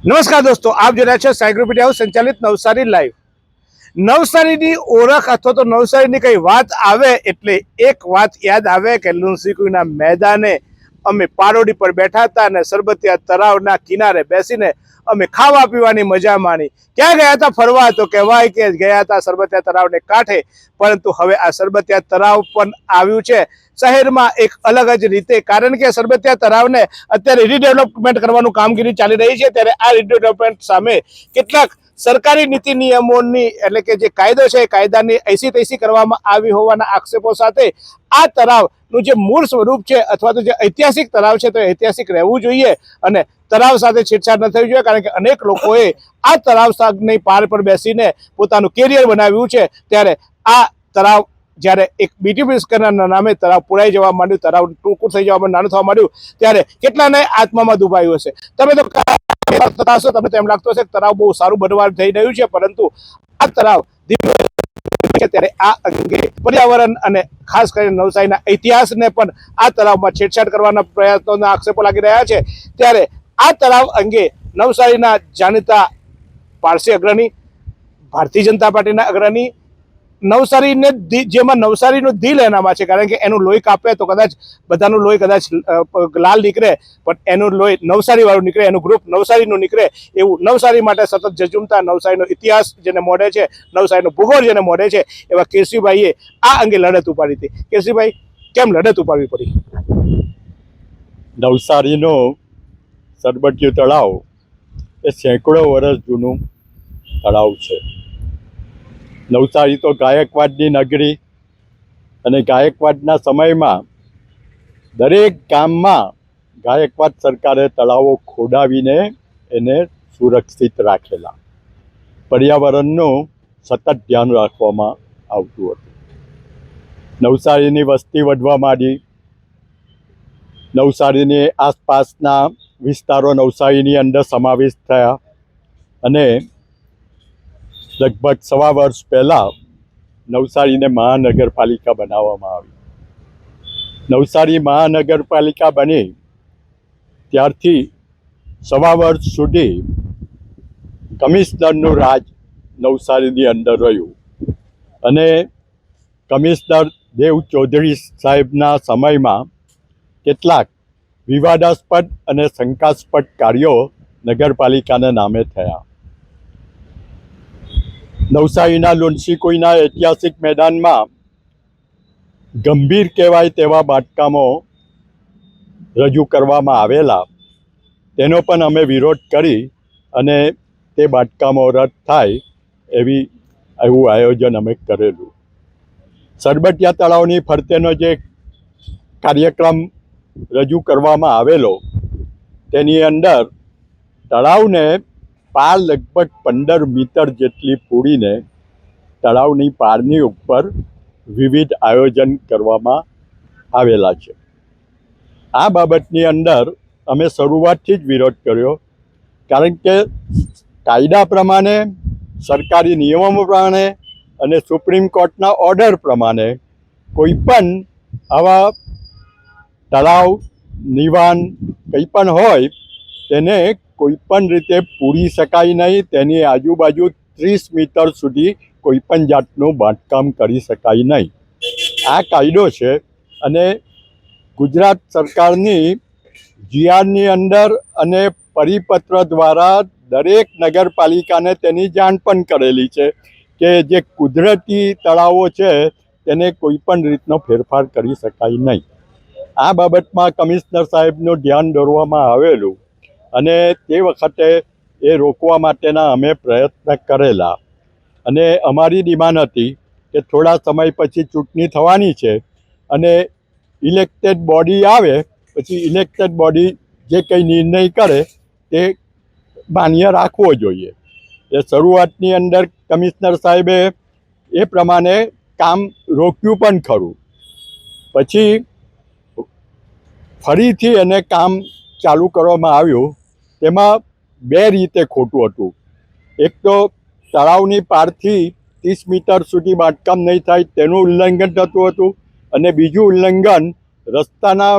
નમસ્કાર દોસ્તો, આપ જોઈ રહ્યા છો સાયક્લોપીડિયા હાઉસ સંચાલિત નવસારી લાઈવ. નવસારીની ઓળખ અથવા તો નવસારીની કઈ વાત આવે એટલે એક વાત યાદ આવે કે લુણસીકુઈના મેદાને અમે પારોડી પર બેઠા હતા અને સરબતિયા તળાવના કિનારે બેસીને અમે ખાવા પીવાની મજા માણી. ક્યાં ગયા હતા ફરવા? તો કહેવાય કે ગયા હતા સરબતિયા તળાવને કાંઠે. પરંતુ હવે આ સરબતિયા તળાવ પણ આવ્યું છે શહેરમાં એક અલગ જ રીતે, કારણ કે સરબતિયા તળાવને અત્યારે રીડેવલપમેન્ટ કરવાનું કામગીરી ચાલી રહી છે. ત્યારે આ રીડેવલપમેન્ટ સામે કેટલાક સરકારી નીતિ નિયમોની એટલે કે જે કાયદો છે કાયદાની એસી તૈસી કરવામાં આવી હોવાના આક્ષેપો સાથે આ તળાવનું જે મૂળ સ્વરૂપ છે અથવા તો જે ઐતિહાસિક તળાવ છે તો ઐતિહાસિક રહેવું જોઈએ અને તળાવ સાથે છેડછાડ ન થવી જોઈએ, કારણ કે અનેક લોકોએ આ તળાવની પાર પર બેસીને પોતાનું કેરિયર બનાવ્યું છે. ત્યારે આ તળાવ જ્યારે એક બીટીપી સ્કેનરના નામે તળાવ પુરાઈ જવા માંડ્યું, તળાવ ટૂંકું થઈ જવા નાનું થવા માંડ્યું, ત્યારે કેટલાને આત્મામાં દુભાયું હશે. તમે તો તમને તેમ લાગતું હશે કે તળાવ બહુ સારું બનવા થઈ રહ્યું છે, પરંતુ આ તળાવ ત્યારે આ અંગે પર્યાવરણ અને ખાસ કરીને નવસારીના ઇતિહાસને પણ આ તળાવમાં છેડછાડ કરવાના પ્રયત્નોના આક્ષેપો લાગી રહ્યા છે. ત્યારે આ તળાવ અંગે નવસારીના જાણીતા પારસી અગ્રણી, ભારતીય જનતા પાર્ટીના અગ્રણી, નવસારીને જેમાં નવસારીનું દિલ એનામાં છે, કારણ કે એનું લોહી કાપે તો કદાચ બધાનું લોહી કદાચ લાલ નીકળે, પણ એનું લોહી નવસારી વાળું નીકળે, એનું ગ્રુપ નવસારીનું નીકળે, એવું નવસારી માટે સતત જજુમતા, નવસારીનો ઇતિહાસ જેને મોઢે છે, નવસારીનો ભૂગોળ જેને મોઢે છે, એવા કેશરીભાઈએ આ અંગે લડત ઉપાડી હતી. કેશરીભાઈ, કેમ લડત ઉપાડવી પડી? નવસારીનો સરબતિયું તળાવ એ સેંકડો વર્ષ જૂનું તળાવ છે. નવસારી તો ગાયકવાડની નગરી, અને ગાયકવાડના સમયમાં દરેક ગામમાં ગાયકવાડ સરકારે તળાવો ખોદાવીને એને સુરક્ષિત રાખેલા. પર્યાવરણનું સતત ધ્યાન રાખવામાં આવતું હતું. નવસારીની વસ્તી વધવા માંડી. નવસારીની આસપાસના વિસ્તારો નવસારીની અંદર સમાવેશ થયા અને લગભગ 1.25 વર્ષ પહેલાં નવસારીને મહાનગરપાલિકા બનાવવામાં આવી. નવસારી મહાનગરપાલિકા બની ત્યારથી 1.25 વર્ષ સુધી કમિશનરનું રાજ નવસારીની અંદર રહ્યું અને કમિશનર દેવ ચૌધરી સાહેબના સમયમાં કેટલાક વિવાદાસ્પદ અને શંકાસ્પદ કાર્યો નગરપાલિકાના નામે થયા. નવસારીના લુણસીકુઈના ઐતિહાસિક મેદાનમાં ગંભીર કહેવાય તેવા બાંધકામો રજૂ કરવામાં આવેલા. તેનો પણ અમે વિરોધ કરી અને તે બાંધકામો રદ થાય એવું આયોજન અમે કરેલું. સરબતિયા તળાવની ફરતેનો જે કાર્યક્રમ રજૂ કરવામાં આવેલો તેની અંદર તળાવને પાર લગભગ 15 મીટર જેટલી પૂરીને તળાવની પારની ઉપર વિવિધ આયોજન કરવામાં આવેલા છે. આ બાબતની અંદર અમે શરૂઆતથી જ વિરોધ કર્યો, કારણ કે કાયદા પ્રમાણે, સરકારી નિયમો પ્રમાણે અને સુપ્રીમ કોર્ટના ઓર્ડર પ્રમાણે કોઈ પણ આવા તળાવ, નિવાન કંઈ પણ હોય તેને કોઈ પણ રીતે પૂરી શકાય નહીં. તેની આજુબાજુ 30 મીટર સુધી કોઈ પણ જાતનું બાંધકામ કરી શકાય નહીં. આ કાયદો છે અને ગુજરાત સરકારની જીઆરની અંદર અને પરિપત્ર દ્વારા દરેક નગરપાલિકાને તેની જાણ પણ કરેલી છે કે જે કુદરતી તળાવો છે તેને કોઈ પણ રીતનો ફેરફાર કરી શકાય નહીં. આ બાબતમાં કમિશનર સાહેબનું ધ્યાન દોરવામાં આવેલું અને તે વખતે એ રોકવા માટેના અમે પ્રયત્ન કરેલા અને અમારી ડિમાન્ડ હતી કે થોડા સમય પછી ચૂંટણી થવાની છે અને ઇલેક્ટેડ બોડી આવે પછી ઇલેક્ટેડ બોડી જે કંઈ નિર્ણય કરે તે માન્ય રાખવો જોઈએ. એ શરૂઆતની અંદર કમિશનર સાહેબે એ પ્રમાણે કામ રોક્યું પણ ખરું. પછી ફરીથી એને કામ ચાલુ કરવામાં આવ્યું. તેમાં 2 રીતે ખોટું હતું. એક તો તળાવની પારથી 30 મીટર સુધી બાંધકામ નહીં થાય તેનું ઉલ્લંઘન થતું હતું અને બીજું ઉલ્લંઘન રસ્તાના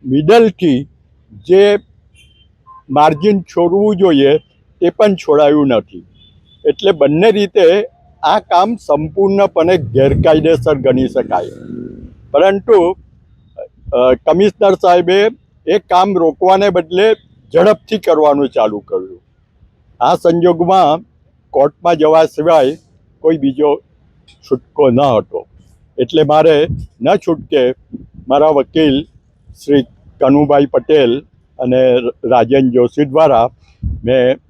મિડલથી જે માર્જિન છોડવું જોઈએ તે પણ છોડાયું નથી. એટલે બંને રીતે આ કામ સંપૂર્ણપણે ગેરકાયદેસર ગણી શકાય. પરંતુ કમિશનર સાહેબે એ કામ રોકવાને બદલે ઝડપથી કરવાનું ચાલુ કર્યું. આ સંજોગમાં કોર્ટમાં જવા સિવાય કોઈ બીજો છૂટકો ન હતો. એટલે મારે ન છૂટકે મારા વકીલ શ્રી કનુભાઈ પટેલ અને રાજન જોશી દ્વારા મેં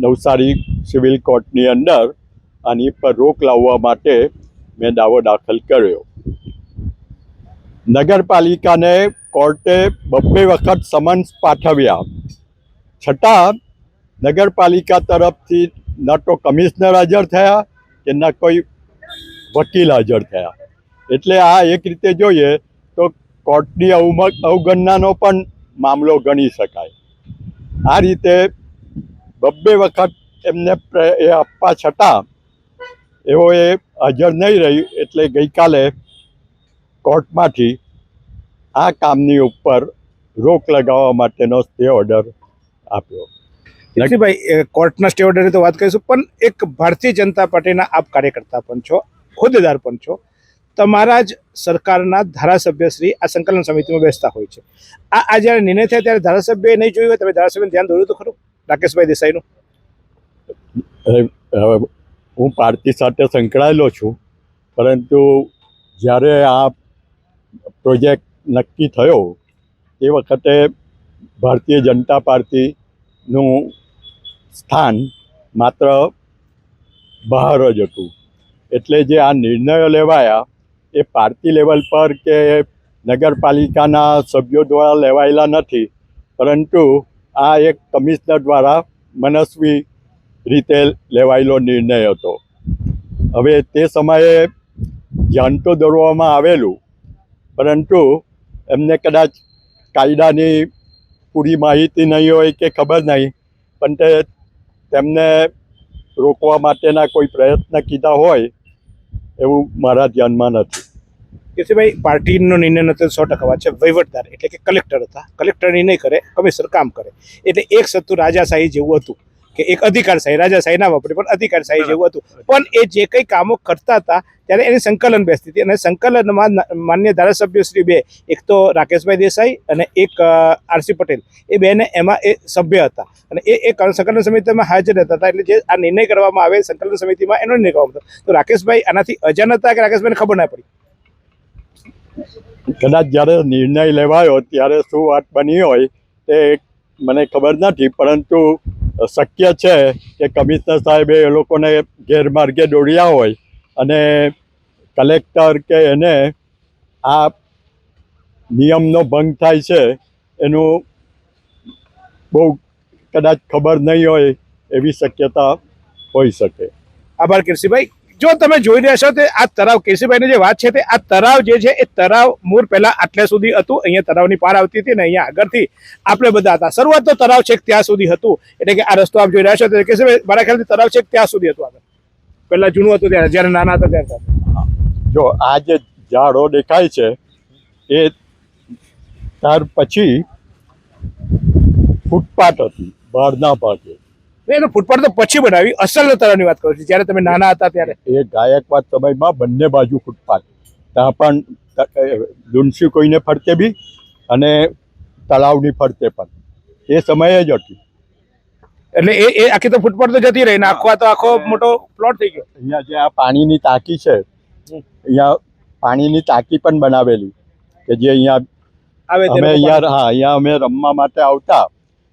નવસારી સિવિલ કોર્ટની અંદર આની પર રોક લાવવા માટે મેં દાવો દાખલ કર્યો. નગરપાલિકાને કોર્ટે 2 વખત સમન્સ પાઠવ્યા, છતાં નગરપાલિકા તરફથી ન તો કમિશનર હાજર થયા કે ન કોઈ વકીલ હાજર થયા. એટલે આ એક રીતે જોઈએ તો કોર્ટની અવગણનાનો પણ મામલો ગણી શકાય. આ રીતે 2 વખત એમને એ આપવા છતાં એઓએ હાજર નહીં રહ્યું. એટલે ગઈકાલે કોર્ટમાંથી આ કામની ઉપર રોક લગાવવા માટેનો સ્ટે ઓર્ડર આપ્યો. ભાઈ, કોર્ટના સ્ટે ઓર્ડરની તો વાત કરીશું, પણ એક ભારતીય જનતા પાર્ટીના આપ કાર્યકર્તા પણ છો, હોદ્દેદાર પણ છો. તમારા જ સરકારના ધારાસભ્યશ્રી આ સંકલન સમિતિમાં બેસતા હોય છે. આ જ્યારે નિર્ણય થાય ત્યારે ધારાસભ્યએ નહીં જોયું હોય, તમે ધારાસભ્યને ધ્યાન દોર્યું તો ખરું રાકેશભાઈ દેસાઈનું? હું પાર્ટી સાથે સંકળાયેલો છું, પરંતુ જ્યારે આ પ્રોજેક્ટ નક્કી થયો એ વખતે ભારતીય જનતા પાર્ટીનું સ્થાન માત્ર બહાર જ હતું. એટલે જે આ નિર્ણયો લેવાયા એ પાર્ટી લેવલ પર કે નગરપાલિકાના સભ્યો દ્વારા લેવાયેલા નથી, પરંતુ આ એક કમિશનર દ્વારા મનસ્વી રીતે લેવાયેલો નિર્ણય હતો. હવે તે સમયે ધ્યાન તો દોરવામાં આવેલું, પરંતુ એમને કદાચ કાયદાની પૂરી માહિતી નહીં હોય કે ખબર નહીં, પણ તેમને રોકવા માટેના કોઈ પ્રયત્ન કીધા હોય એવું મારા ધ્યાનમાં નથી. કેશુભાઈ, પાર્ટીનો નિર્ણય નથી 100% વાત છે. વહીવટદાર એટલે કે કલેક્ટર હતા, કલેક્ટર નિર્ણય કરે, કમિશનર કામ કરે. એટલે એક સત્તુ રાજાશાહી જેવું હતું કે એક અધિકારશાહી, રાજાશાહી ના વાપરી પણ અધિકારશાહી જેવું હતું. પણ એ જે કંઈ કામો કરતા હતા ત્યારે એની સંકલન બેસતી હતી, અને સંકલનમાં માન્ય ધારાસભ્ય શ્રી 2, એક તો રાકેશભાઈ દેસાઈ અને એક આરસી પટેલ, એ બેને એમાં એ સભ્ય હતા અને એ સંકલન સમિતિમાં હાજર હતા. એટલે જે આ નિર્ણય કરવામાં આવે સંકલન સમિતિમાં એનો નિર્ણય કરવામાં હતો. તો રાકેશભાઈ આનાથી અજાણ હતા કે રાકેશભાઈને ખબર ના પડી? કદાચ જ્યારે નિર્ણય લેવાયો ત્યારે શું વાત બની હોય તે મને ખબર નથી, પરંતુ શક્ય છે કે કમિશનર સાહેબે એ લોકોને ગેરમાર્ગે દોર્યા હોય અને કલેક્ટર કે એને આ નિયમનો ભંગ થાય છે એનું બહુ કદાચ ખબર નહીં હોય એવી શક્યતા હોઈ શકે. આભાર કેશુભાઈ. જો તમે જોઈ રહ્યા છો તે આ તળાવ, કેશુભાઈની જે વાત છે તે આ તળાવ જે છે એ તળાવ મૂળ પહેલા આટલે સુધી હતું, અહીંયા તળાવની પાર આવતી હતી ને અહીંયા આગળથી આપણે બધા હતા. શરૂઆત તો તળાવ છેક ત્યાં સુધી હતું, એટલે કે આ રસ્તો આપ જોઈ રહ્યા છો તો કેશુભાઈ મારા ખ્યાલથી તળાવ છેક ત્યાં સુધી હતું આગળ, પહેલા જૂનું હતું ત્યારે, જ્યારે નાના હતા ત્યારે. જો આ જે ઝાડો દેખાય છે એ ત્યાર પછી ફૂટપાથ હતી બહારના ભાગે. એનો ફૂટપાથ તો પછી બનાવી, અસલ તળાવની વાત કરું છું, જ્યારે તમે નાના હતા ત્યારે. એ ગાયકવાડ સમયમાં બંને બાજુ ફૂટપાથ, ત્યાં પણ ડુંસી કોઈને ફરતે બી અને તળાવની ફરતે પણ એ સમયે જ હતી. એટલે એ આખી તો ફૂટપાથ તો જતી રહી ને આખો મોટો પ્લોટ થઈ ગયો. અહીંયા જે આ પાણીની ટાંકી છે, અહીંયા પાણીની ટાંકી પણ બનાવેલી કે જે અહીંયા અમે અહીંયા અમે રમવા માટે આવતા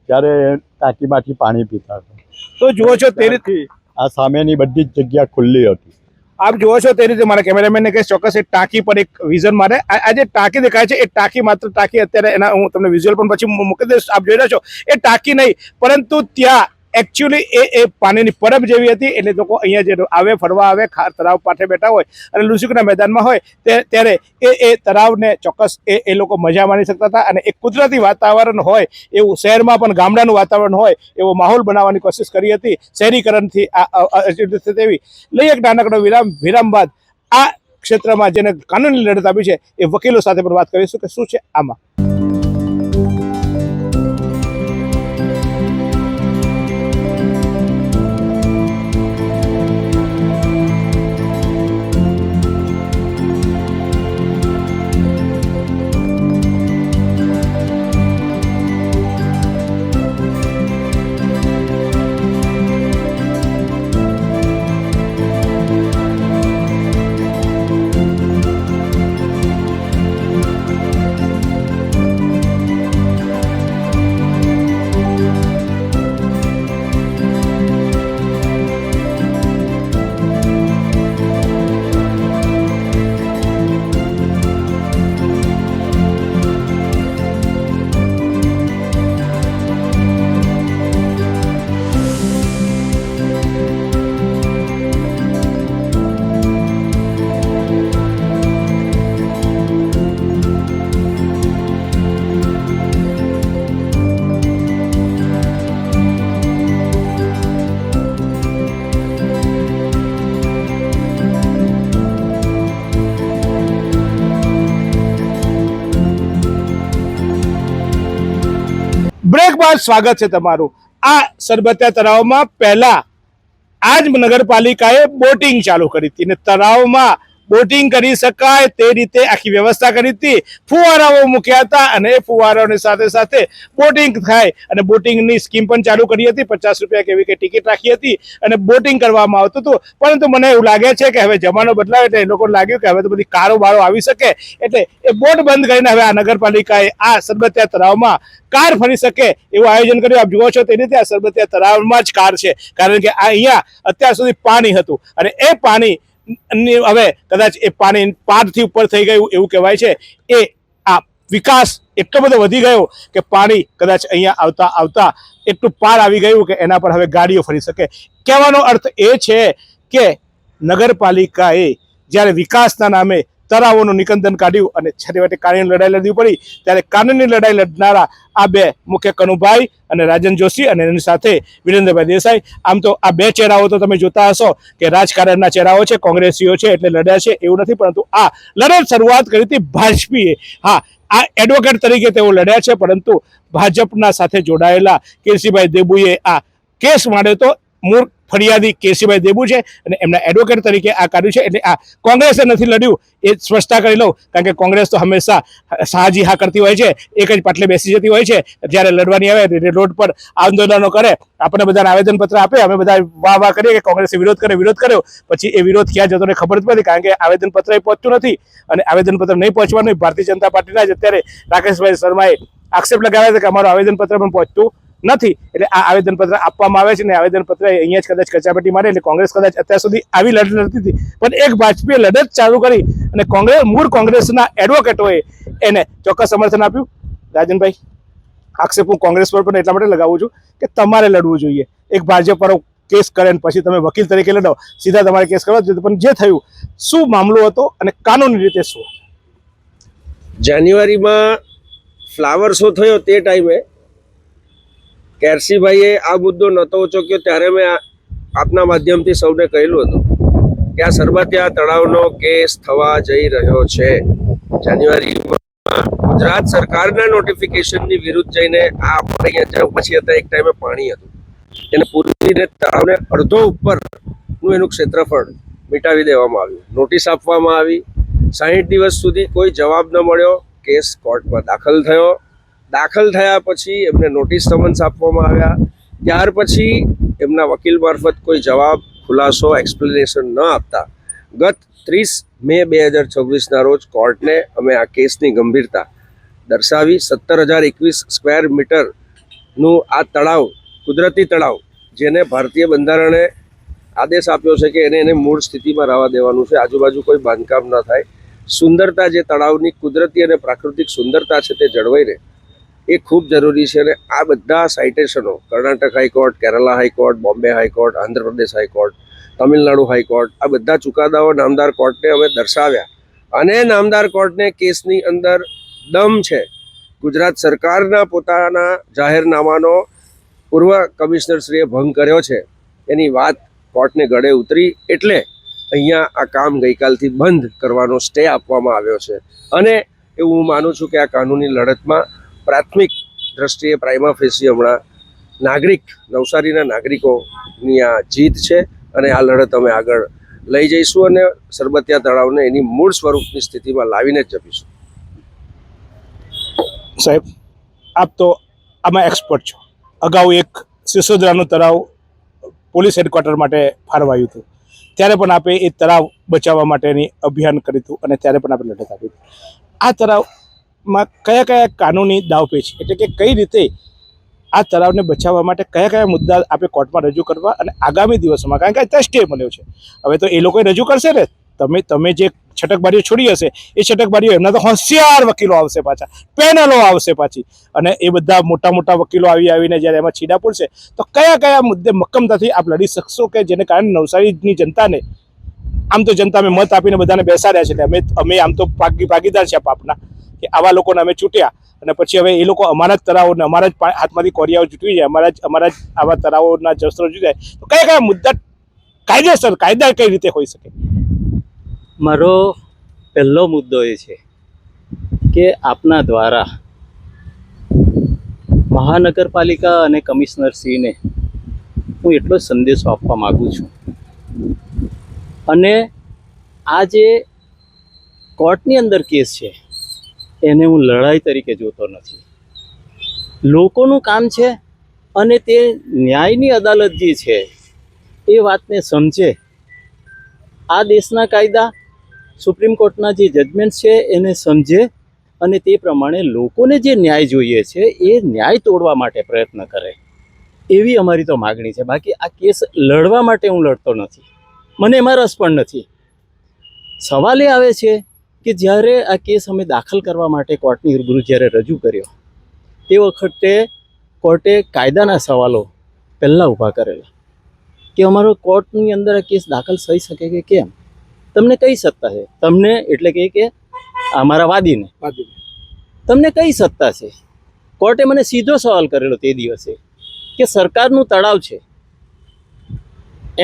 ત્યારે ટાંકીમાંથી પાણી પીતા હતા. તો જુઓ છો તે રીતે આ સામેની બધી જ જગ્યા ખુલ્લી હતી. આપ જુઓ છો તે રીતે મારા કેમેરામેનને કહીશ ચોક્કસ એ ટાંકી પર એક વિઝન મારે. આ જે ટાંકી દેખાય છે એ ટાંકી માત્ર ટાંકી અત્યારે એના હું તમને વિઝ્યુઅલ પણ પછી મૂકી દઈશ, આપ જોઈ રહ્યા છો એ ટાંકી નહીં, પરંતુ ત્યાં એકચ્યુઅલી એ પાણીની પરબ જેવી હતી. એટલે લોકો અહીંયા જે આવે, ફરવા આવે, તળાવ પાઠે બેઠા હોય અને લુસુકના મેદાનમાં હોય ત્યારે એ તળાવને ચોક્કસ એ લોકો મજા માણી શકતા હતા. અને એક કુદરતી વાતાવરણ હોય એવું, શહેરમાં પણ ગામડાનું વાતાવરણ હોય એવો માહોલ બનાવવાની કોશિશ કરી હતી શહેરીકરણથી તેવી. લઈ એક નાનકડો વિરામ બાદ આ ક્ષેત્રમાં જેને કાનૂની લડત આપી છે એ વકીલો સાથે પણ વાત કરીશું કે શું છે આમાં. ધન્યવાદ, સ્વાગત છે તમારું. આ સરબતિયા તળાવમાં પહેલા આજ નગરપાલિકાએ બોટિંગ ચાલુ કરી હતી અને તળાવમાં બોટિંગ કરી શકાય તે રીતે આખી વ્યવસ્થા કરી હતી. ફુવારાઓ મૂક્યા હતા અને એ ફુવારાઓની સાથે સાથે બોટિંગ થાય અને બોટિંગની સ્કીમ પણ ચાલુ કરી હતી. 50 રૂપિયા કેવી કે ટિકિટ રાખી હતી અને બોટિંગ કરવામાં આવતું હતું. પરંતુ મને એવું લાગે છે કે હવે જમાનો બદલાયો એટલે એ લોકોને લાગ્યું કે હવે તો બધી કારો બારો આવી શકે, એટલે એ બોટ બંધ કરીને હવે આ નગરપાલિકાએ આ સરબતિયા તળાવમાં કાર ફરી શકે એવું આયોજન કર્યું. આપ જુઓ છો તે રીતે આ સરબતિયા તળાવમાં જ કાર છે, કારણ કે આ અહીંયા અત્યાર સુધી પાણી હતું અને એ પાણી હવે કદાચ એ પાણી પારથી ઉપર થઈ ગયું એવું કહેવાય છે. એ આ વિકાસ એટલો બધો વધી ગયો કે પાણી કદાચ અહીંયા આવતા આવતા એટલું પાર આવી ગયું કે એના પર હવે ગાડીઓ ફરી શકે. કહેવાનો અર્થ એ છે કે નગરપાલિકાએ જ્યારે વિકાસના નામે તળાવોનું નિકંદન કાઢ્યું અને છેવટે કાનૂની લડાઈ લડવી પડી, ત્યારે કાનૂની લડાઈ લડનારા આ બે મુખ્ય કનુભાઈ અને રાજન જોશી અને એની સાથે વિરેન્દ્રભાઈ દેસાઈ. આમ તો આ બે ચહેરાઓ તો તમે જોતા હશો કે રાજકારણના ચહેરાઓ છે, કોંગ્રેસીઓ છે એટલે લડ્યા છે એવું નથી, પરંતુ આ લડત શરૂઆત કરી હતી ભાજપીએ. હા, આ એડવોકેટ તરીકે તેઓ લડ્યા છે, પરંતુ ભાજપના સાથે જોડાયેલા કેસીભાઈ દેબુએ આ કેસ માંડ્યો તો મૂળ ફરિયાદી કેસીભાઈ દેબુ છે અને એમના એડવોકેટ તરીકે આ કર્યું છે. એટલે આ કોંગ્રેસે નથી લડ્યું એ સ્પષ્ટતા કરી લઉં, કારણ કે કોંગ્રેસ તો હંમેશા સાહજી હા કરતી હોય છે, એક જ પાટલે બેસી જતી હોય છે. જ્યારે લડવાની આવે રોડ પર આંદોલનો કરે, આપણને બધાને આવેદનપત્ર આપે, અમે બધા વાહ કરીએ કે કોંગ્રેસે વિરોધ કર્યો, પછી એ વિરોધ ક્યાં જતો ખબર જ નથી, કારણ કે આવેદનપત્ર એ પહોંચતું નથી અને આવેદનપત્ર નહીં પહોંચવાનું. ભારતીય જનતા પાર્ટીના જ અત્યારે રાકેશભાઈ શર્માએ આક્ષેપ લગાવ્યા છે કે અમારું આવેદનપત્ર પણ પહોંચતું નથી. એટલે આ આવેદનપત્ર આપવામાં આવે છે ને આવેદનપત્ર અહીંયા જ કદાચ કચાપટ્ટી મારે. એટલે કોંગ્રેસ કદાચ અત્યાર સુધી આવી લડત લડતી હતી, પણ એક ભાજપીય લડત ચાલુ કરી અને મૂળ કોંગ્રેસના એડવોકેટોએ એને ચોક્કસ સમર્થન આપ્યું. રાજનભાઈ, આક્ષેપ હું કોંગ્રેસ પર પણ એટલા માટે લગાવું છું કે તમારે લડવું જોઈએ. એક ભાજપ પર કેસ કરે અને પછી તમે વકીલ તરીકે લડો, સીધા તમારે કેસ કરવા જોઈએ. પણ જે થયું, શું મામલો હતો અને કાનૂની રીતે શું? જાન્યુઆરીમાં ફ્લાવર શો થયો તે ટાઈમે કેરસીભાઈએ આ મુદ્દો નહોતો ઉચક્યો, ત્યારે મેં આપના માધ્યમથી સૌને કહેલું હતું કે આ સરબતિયા તળાવનો કેસ થવા જઈ રહ્યો છે. જાન્યુઆરીમાં ગુજરાત સરકારના નોટિફિકેશનની વિરુદ્ધ જઈને આ આપણે અહીંયા પછી હતા એક ટાઈમે પાણી હતું એને પૂરીને તળાવને અડધો ઉપરનું એનું ક્ષેત્રફળ મિટાવી દેવામાં આવ્યું. નોટિસ આપવામાં આવી, 60 દિવસ સુધી કોઈ જવાબ ન મળ્યો. કેસ કોર્ટમાં દાખલ થયા પછી એમને નોટિસ સમન્સ આપવામાં આવ્યા. ત્યાર પછી એમના વકીલ મારફત કોઈ જવાબ, ખુલાસો, એક્સપ્લેનેશન ન આપતા ગત 30 મે 2026ના રોજ કોર્ટને અમે આ કેસની ગંભીરતા દર્શાવી 17,021 સ્ક્વેર મીટરનું આ તળાવ, કુદરતી તળાવ, જેને ભારતીય બંધારણે આદેશ આપ્યો છે કે એને મૂળ સ્થિતિમાં રહેવા દેવાનું છે, આજુબાજુ કોઈ બાંધકામ ન થાય. સુંદરતા, જે તળાવની કુદરતી અને પ્રાકૃતિક સુંદરતા છે તે જળવાઈ રહે એ ખૂબ જરૂરી છે. અને આ બધા સાઇટેશનો Karnataka high court, Kerala high court, Bombay high court, Andhra Pradesh high court, Tamil Nadu high court, આ બધા ચુકાદાઓ નામદાર કોર્ટને અમે દર્શાવ્યા અને નામદાર કોર્ટને કેસની અંદર દમ છે. ગુજરાત સરકારના પોતાના જાહેરનામાનો પૂર્વ કમિશનરશ્રીએ ભંગ કર્યો છે એની વાત કોર્ટને ગળે ઉતરી, એટલે અહીંયા આ કામ ગઈકાલથી બંધ કરવાનો સ્ટે આપવામાં આવ્યો છે. અને એવું હું માનું છું કે આ કાનૂની લડતમાં પ્રાથમિક દ્રષ્ટિએ પ્રાઇમા ફેસી હમણાં નવસારીના નાગરિકોની આ જીત છે અને આ લડત અમે આગળ લઈ જઈશું અને સરબતિયા તળાવને એની મૂળ સ્વરૂપની સ્થિતિમાં લાવીને જ જપીશું. સાહેબ, આપ તો આમાં એક્સપર્ટ છો. અગાઉ એક સિસોદરાનું તળાવ પોલીસ હેડક્વાર્ટર માટે ફાળવાયું હતું, ત્યારે પણ આપે એ તળાવ બચાવવા માટેની અભિયાન કર્યું હતું અને ત્યારે પણ આપણે લડત આપી. આ તળાવમાં કયા કયા કાનૂની દાવપેચ, એટલે કે કઈ રીતે આ તળાવને બચાવવા માટે કયા કયા મુદ્દા આપણે કોર્ટમાં રજૂ કરવા અને આગામી દિવસોમાં, કારણ કે અત્યારે સ્ટે મળ્યો છે, હવે તો એ લોકો રજૂ કરશે ને. તમે જે છટકબારીઓ છોડી હશે એ છટકબારીઓ એમના તો હોશિયાર વકીલો આવશે, પાછા પેનલો આવશે પાછી, અને એ બધા મોટા વકીલો આવીને જ્યારે એમાં છીડા પડશે તો કયા મુદ્દે મક્કમતાથી આપ લડી શકશો કે જેને કારણે નવસારીની જનતાને, આમ તો જનતા અમે મત આપીને બધાને બેસાડ્યા છે, અમે આમ તો ભાગીદાર છે આપના કે આવા લોકોને અમે ચૂંટ્યા અને પછી હવે એ લોકો અમારા જ તળાવોને અમારા જ હાથમાંથી કોરિયાઓ ચૂંટવી જાય, અમારા જ આવા તળાવોના જસ્ત્રો ચૂંટી જાય, તો કયા મુદ્દા કાયદા કઈ રીતે હોઈ શકે? મારો પહેલો મુદ્દો એ છે કે આપના દ્વારા મહાનગરપાલિકા અને કમિશનરશ્રીને હું એટલો જ સંદેશો આપવા માગું છું. અને આ જે કોર્ટની અંદર કેસ છે એને હું લડાઈ તરીકે જોતો નથી. લોકોનું કામ છે અને તે ન્યાયની અદાલત જે છે એ વાતને સમજે. આ દેશના કાયદા, સુપ્રીમ કોર્ટના જે જજમેન્ટ છે એને સમજે અને તે પ્રમાણે લોકોને જે ન્યાય જોઈએ છે એ ન્યાય તોડવા માટે પ્રયત્ન કરે, એવી અમારી તો માગણી છે. બાકી આ કેસ લડવા માટે હું લડતો નથી, મને એમાં રસ પણ નથી. સવાલ એ આવે છે કે જ્યારે આ કેસ અમે દાખલ કરવા માટે કોર્ટની રૂબરૂ જ્યારે રજૂ કર્યો તે વખતે કોર્ટે કાયદાના સવાલો પહેલાં ઊભા કરેલા કે અમારો કોર્ટની અંદર આ કેસ દાખલ થઈ શકે કે કેમ, તમને કઈ સત્તા છે, તમને એટલે કે અમારા વાદીને તમને કઈ સત્તા છે. કોર્ટે મને સીધો સવાલ કરેલો તે દિવસે કે સરકારનું તળાવ છે,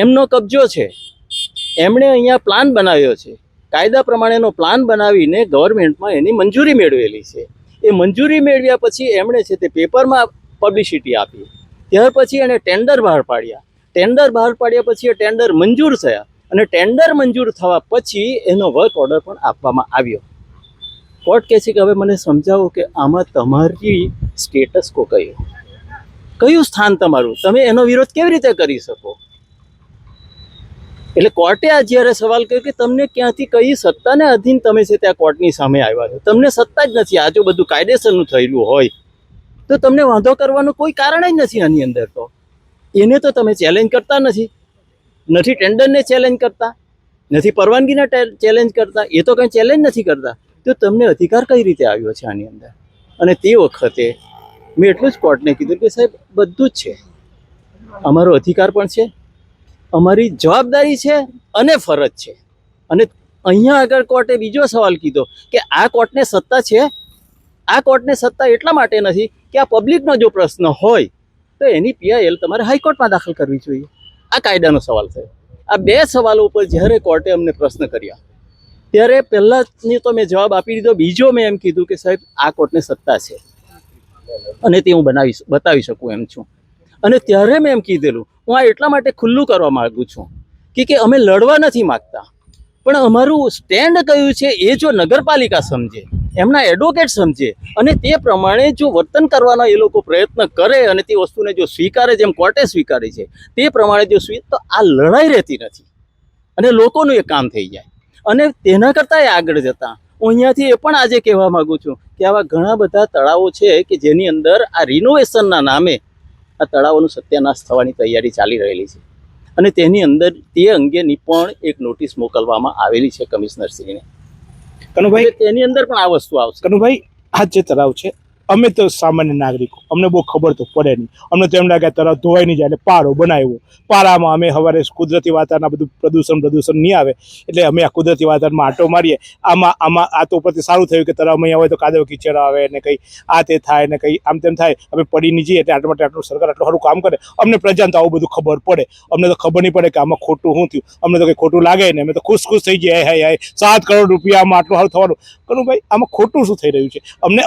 એમનો કબજો છે, એમણે અહીંયા પ્લાન બનાવ્યો છે, કાયદા પ્રમાણેનો પ્લાન બનાવીને ગવર્મેન્ટમાં એની મંજૂરી મેળવેલી છે. એ મંજૂરી મેળવ્યા પછી એમણે છે તે પેપરમાં પબ્લિસિટી આપી, ત્યાર પછી એણે ટેન્ડર બહાર પાડ્યા. ટેન્ડર બહાર પાડ્યા પછી એ ટેન્ડર મંજૂર થયા અને ટેન્ડર મંજૂર થવા પછી એનો વર્ક ઓર્ડર પણ આપવામાં આવ્યો. કોર્ટ કહે છે કે હવે મને સમજાવો કે આમાં તમારી સ્ટેટસ કયું સ્થાન તમારું, તમે એનો વિરોધ કેવી રીતે કરી શકો. એટલે કોર્ટે આ જ્યારે સવાલ કર્યો કે તમને ક્યાંથી કઈ સત્તાને અધીન તમે છે ત્યાં કોર્ટની સામે આવ્યા છો, તમને સત્તા જ નથી. આ જો બધું કાયદેસરનું થયેલું હોય તો તમને વાંધો કરવાનું કોઈ કારણ જ નથી આની અંદર. તો એને તો તમે ચેલેન્જ કરતા નથી ટેન્ડરને ચેલેન્જ કરતા નથી, પરવાનગીને ચેલેન્જ કરતા, એ તો કંઈ ચેલેન્જ નથી કરતા. તો તમને અધિકાર કઈ રીતે આવ્યો છે આની અંદર. અને તે વખતે મેં એટલું જ કોર્ટને કીધું કે સાહેબ બધું જ છે, અમારો અધિકાર પણ છે, અમારી જવાબદારી છે અને ફરજ છે. અને અહીંયા આગળ કોર્ટે બીજો સવાલ કીધો કે આ કોર્ટને સત્તા છે, આ કોર્ટને સત્તા એટલા માટે નથી કે આ પબ્લિકનો જો પ્રશ્ન હોય તો એની PIL તમારે હાઈકોર્ટમાં દાખલ કરવી જોઈએ. આ કાયદાનો સવાલ થયો. આ બે સવાલો ઉપર જ્યારે કોર્ટે અમને પ્રશ્ન કર્યા ત્યારે પહેલાંની તો મેં જવાબ આપી દીધો. બીજો મેં એમ કીધું કે સાહેબ આ કોર્ટને સત્તા છે અને તે હું બતાવી શકું એમ છું. અને ત્યારે મેં એમ કીધેલું, હું આ એટલા માટે ખુલ્લું કરવા માગું છું કે અમે લડવા નથી માગતા, પણ અમારું સ્ટેન્ડ કયું છે એ જો નગરપાલિકા સમજે, એમના એડવોકેટ સમજે અને તે પ્રમાણે જો વર્તન કરવાના એ લોકો પ્રયત્ન કરે અને તે વસ્તુને જો સ્વીકારે, જેમ કોર્ટે સ્વીકારી છે તે પ્રમાણે જો તો આ લડાઈ રહેતી નથી અને લોકોનું એ કામ થઈ જાય. અને તેના કરતાં આગળ જતાં હું અહીંયાથી એ પણ આજે કહેવા માગું છું કે આવા ઘણા બધા તળાવો છે કે જેની અંદર આ રિનોવેશનના નામે આ તળાવોનું સત્યાનાશ થવાની તૈયારી ચાલી રહેલી છે. અને તેની અંદર તે અંગેની પણ એક નોટિસ મોકલવામાં આવેલી છે કમિશનરશ્રીને. કનુભાઈ, તેની અંદર પણ આ વસ્તુ આવશે. કનુભાઈ, આ જે તળાવ છે, અમે તો સામાન્ય નાગરિકો, અમને બહુ ખબર તો પડે નહીં. અમને તો એમ લાગે તળાવ ધોવાઈ નહીં જાય એટલે પારો બનાવ્યો. પારામાં અમે સવારે કુદરતી વાતાવરણ બધું પ્રદૂષણ નહીં આવે એટલે અમે આ કુદરતી વાતાવરણમાં આંટો મારીએ. આમાં આ તો ઉપરથી સારું થયું કે તળાવમાં અહીંયા હોય તો કાદવ કીચડ આવે ને કંઈ આ તે થાય ને કંઈ આમ તેમ થાય. અમે પડી નહીં જઈએ એટલે આટલા માટે આટલું સરકાર આટલું સારું કામ કરે. અમને પ્રજાને તો આવું બધું ખબર પડે. અમને તો ખબર નહીં પડે કે આમાં ખોટું શું થયું. અમને તો કંઈ ખોટું લાગે ને અમે તો ખુશ થઈ જાય. હાય 7 કરોડ રૂપિયામાં આટલું સારું થવાનું. કનુભાઈ, આમાં ખોટું શું થઈ રહ્યું છે?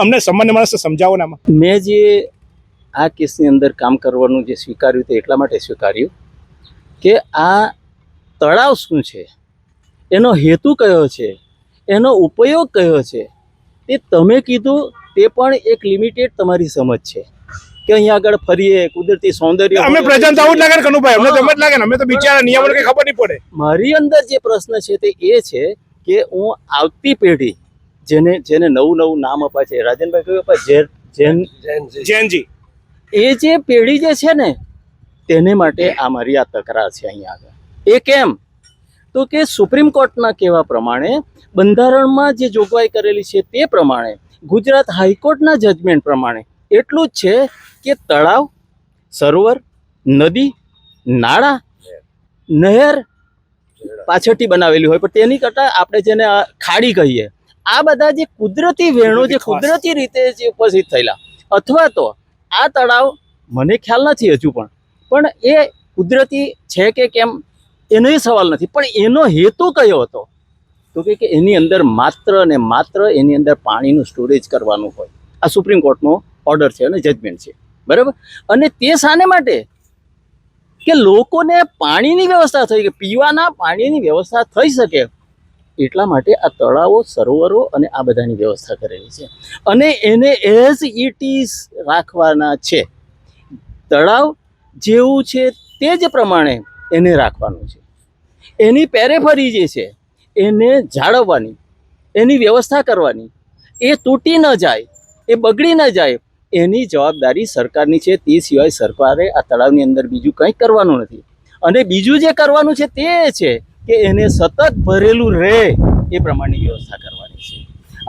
અમને સામાન્ય માણસને સમજાવો ને. આમાં મેં જે આ કેસની અંદર કામ કરવાનું જે સ્વીકાર્યું તે એટલા માટે સ્વીકાર્યું કે આ તળાવ શું છે, એનો હેતુ કયો છે, એનો ઉપયોગ કયો છે, તે તમે કીધું તે પણ એક લિમિટેડ તમારી સમજ છે કે અહીંયા આગળ ફરીએ, કુદરતી સૌંદર્ય. અમે પ્રજાને તો આવું જ લાગે ને કનુભાઈ, અમને તો એમ જ લાગે ને. અમે તો બિચારા નિયમોને કંઈ ખબર નહીં પડે. મારી અંદર જે પ્રશ્ન છે તે એ છે કે હું આવતી પેઢી જેને નવું નામ અપાય છે, રાજનભાઈ કયું અપાય, જૈનજી, એ જે પેઢી જે છે ને તેને માટે આ મારી આ તકરાર છે અહીંયા આગળ. એ કેમ તો કે સુપ્રીમ કોર્ટના કહેવા પ્રમાણે, બંધારણમાં જે જોગવાઈ કરેલી છે તે પ્રમાણે, ગુજરાત હાઈકોર્ટના જજમેન્ટ પ્રમાણે એટલું જ છે કે તળાવ, સરોવર, નદી, નાળા, નહેર પાછળથી બનાવેલી હોય પણ તેની કરતાં આપણે જેને ખાડી કહીએ, આ બધા જે કુદરતી વેણો જે કુદરતી રીતે જે ઉપસ્થિત થયેલા, અથવા તો આ તળાવ મને ખ્યાલ નથી હજુ પણ એ કુદરતી છે કે કેમ એનો એ સવાલ નથી, પણ એનો હેતુ કયો હતો તો કે એની અંદર માત્ર ને માત્ર એની અંદર પાણીનું સ્ટોરેજ કરવાનું હોય. આ સુપ્રીમ કોર્ટનો ઓર્ડર છે અને જજમેન્ટ છે. બરાબર. અને તે શાને માટે કે લોકોને પાણીની વ્યવસ્થા થઈ કે પીવાના પાણીની વ્યવસ્થા થઈ શકે એટલા માટે આ તળાવો સરોવરો અને આ બધાની વ્યવસ્થા કરેલી છે અને એને એઝ ઇટ ઇઝ રાખવાના છે. તળાવ જેવું છે તે જ પ્રમાણે એને રાખવાનું છે. એની પેરેફરી જે છે એને જાળવવાની, એની વ્યવસ્થા કરવાની, એ તૂટી ન જાય, એ બગડી ન જાય, એની જવાબદારી સરકારની છે. તે સિવાય સરકારે આ તળાવની અંદર બીજું કંઈ કરવાનું નથી. અને બીજું જે કરવાનું છે તે છે કે એને સતત ભરેલું રહે એ પ્રમાણેની વ્યવસ્થા કરવાની છે.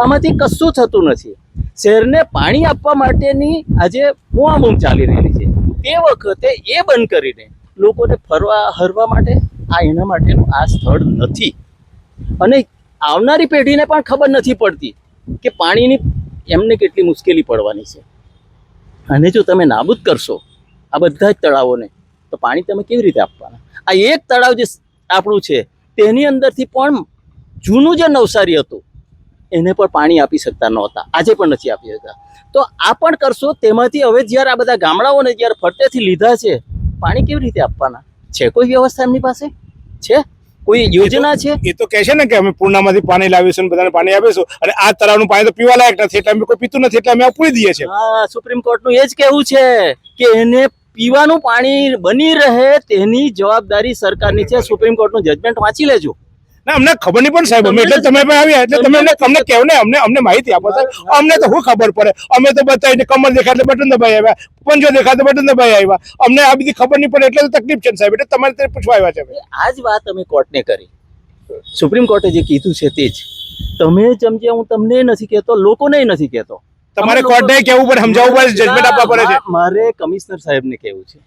આમાંથી કશું થતું નથી. શહેરને પાણી આપવા માટેની આજે બૂમાબૂમ ચાલી રહેલી છે. તે વખતે એ બંધ કરીને લોકોને ફરવા હરવા માટે એના માટેનું આ સ્થળ નથી. અને આવનારી પેઢીને પણ ખબર નથી પડતી કે પાણીની એમને કેટલી મુશ્કેલી પડવાની છે. અને જો તમે નાબૂદ કરશો આ બધા જ તળાવોને તો પાણી તમે કેવી રીતે આપવાના? આ એક તળાવ જે આપણું છે તેની અંદરથી પણ જૂનું જે નવસારી હતું એને પણ પાણી આપી શકતા નહોતા, આજે પણ નથી આપી શકતા. તો આ પણ કરશો તેમાંથી હવે જ્યારે આ બધા ગામડાઓને જ્યારે ફરતેથી લીધા છે પાણી કેવી રીતે આપવાના? છે કોઈ વ્યવસ્થા એમની પાસે? છે કોઈ યોજના છે? એ તો કહે છે ને કે અમે પૂર્ણામાંથી પાણી લાવીશું ને બધાને પાણી આપીશું, અને આ તળાવનું પાણી તો પીવા લાયક નથી એટલે અમે કોઈ પીતું નથી એટલે અમે પૂરી દઈએ છીએ. હા, સુપ્રીમ કોર્ટનું એ જ કહેવું છે કે એને પીવાનું પાણી બની રહે તેની જવાબદારી સરકારની છે. સુપ્રીમ કોર્ટનું જજમેન્ટ વાંચી લેજો. ના, અમને ખબર નહીં પણ સાહેબ, અમે એટલે તમે પણ આવ્યા એટલે તમે અમને કહેવો ને, અમને માહિતી આપો સાહેબ. અમને તો શું ખબર પડે? અમે તો બતાવીને કમર દેખાય એટલે બટન દબાઈ આવ્યા, પંજો દેખાય તો બટન દબાઈ આવ્યા. અમને આ બધી ખબર નહીં પડે એટલે તો તકલીફ છે ને સાહેબ, એટલે તમારે તે પૂછવા આવ્યા છે. આ જ વાત અમે કોર્ટને કરી. સુપ્રીમ કોર્ટે જે કીધું છે તે જ તમે સમજ્યા. હું તમને નથી કહેતો, લોકોને નથી કહેતો. તમારે કોર્ટને કહેવું પડે, સમજાવવું પડે, જજમેન્ટ આપવા પડે છે. મારે કમિશનર સાહેબને કહેવું છે,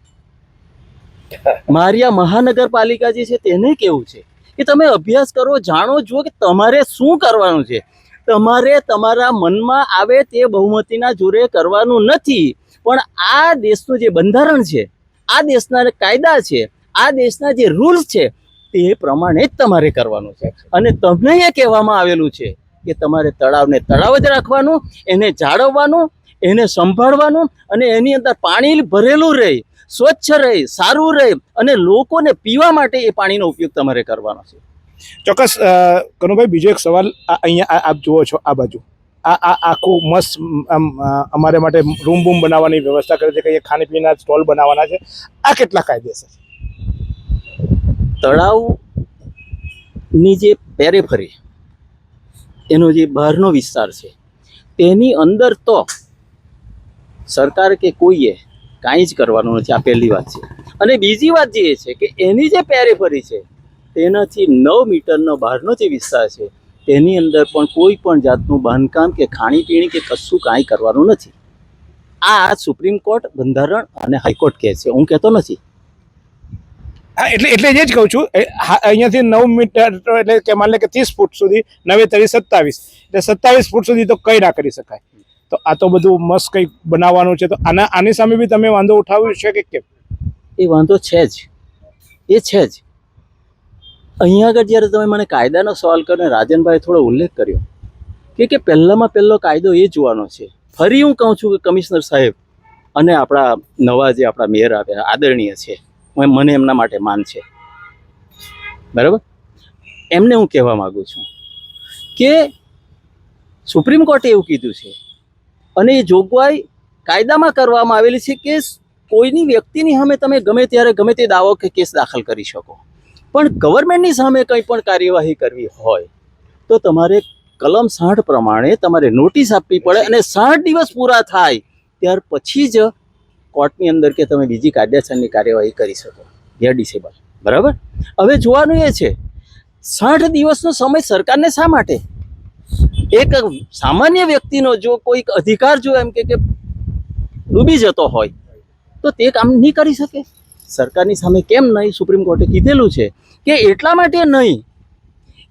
મારી આ મહાનગરપાલિકા જે છે તેને કહેવું છે કે તમે અભ્યાસ કરો, જાણો, જુઓ કે તમારે શું કરવાનું છે. તમારે તમારા મનમાં આવે તે બહુમતીના જોરે કરવાનું નથી, પણ આ દેશનું જે બંધારણ છે, આ દેશના કાયદા છે, આ દેશના જે રૂલ્સ છે તે પ્રમાણે જ તમારે કરવાનું છે. અને તમને એ કહેવામાં આવેલું છે કે તમારે તળાવને તળાવ જ રાખવાનું, એને જાળવવાનું, એને સંભાળવાનું, અને એની અંદર પાણી ભરેલું રહે, સ્વચ્છ રહે, સારું રહે, અને લોકોને પીવા માટે એ પાણીનો ઉપયોગ તમારે કરવાનો છે. ચોક્કસ. કનુભાઈ, બીજો એક સવાલ. અહીંયા આપ જુઓ છો આ બાજુ, આ આખું મસ્ત અમારે માટે રૂમ બૂમ બનાવવાની વ્યવસ્થા કરે છે કે અહીંયા ખાણીપીણીના સ્ટોલ બનાવવાના છે. આ કેટલા કાયદેસર? તળાવની જે પેરેફરી એનો જે બહારનો વિસ્તાર છે તેની અંદર તો સરકાર કે કોઈએ કાંઈ જ કરવાનું નથી. આ પહેલી વાત છે. અને બીજી વાત જે છે કે એની જે પેરેફરી છે તેનાથી 9 મીટરનો બહારનો જે વિસ્તાર છે તેની અંદર પણ કોઈ પણ જાતનું બાંધકામ કે ખાણીપીણી કે કશું કાંઈ કરવાનું નથી. આ સુપ્રીમ કોર્ટ, બંધારણ અને હાઈકોર્ટ કહે છે, હું કહેતો નથી. હા, એટલે જ કહું છું. અહીંયાથી 9 મીટર એટલે કે માની લે કે 30 ફૂટ સુધી, 9 × 27 એટલે 27 ફૂટ સુધી તો કંઈ ના કરી શકાય. તો આ તો બધું મસ્ત કંઈક બનાવવાનું છે. તો આની સામે બી તમે વાંધો ઉઠાવ્યો છે કે કેમ? એ વાંધો છે જ, એ છે જ. અહીંયા આગળ જ્યારે તમે મને કાયદાનો સવાલ કર્યો, રાજનભાઈ થોડો ઉલ્લેખ કર્યો કે પહેલામાં પહેલો કાયદો એ જોવાનો છે. ફરી હું કહું છું કે કમિશનર સાહેબ અને આપણા નવા જે આપણા મેયર આવ્યા આદરણીય છે, મને એમના માટે માન છે, બરાબર. એમને હું કહેવા માગું છું કે સુપ્રીમ કોર્ટે એવું કીધું છે અને એ જોગવાઈ કાયદામાં કરવામાં આવેલી છે કે કોઈની વ્યક્તિની સામે તમે ગમે ત્યારે ગમે તે દાવો કે કેસ દાખલ કરી શકો, પણ ગવર્મેન્ટની સામે કંઈ પણ કાર્યવાહી કરવી હોય તો તમારે કલમ 60 પ્રમાણે તમારે નોટિસ આપવી પડે, અને 60 દિવસ પૂરા થાય ત્યાર પછી જ કોર્ટની અંદર કે તમે બીજી કાયદેસરની કાર્યવાહી કરી શકો. યર ડિસેબલ, બરાબર. હવે જોવાનું એ છે 60 દિવસનો સમય સરકારને શા માટે? એક સામાન્ય વ્યક્તિનો જો કોઈક અધિકાર જો એમ કે ડૂબી જતો હોય તો તે કામ નહીં કરી શકે? સરકારની સામે કેમ નહીં? સુપ્રીમ કોર્ટે કીધેલું છે કે એટલા માટે નહીં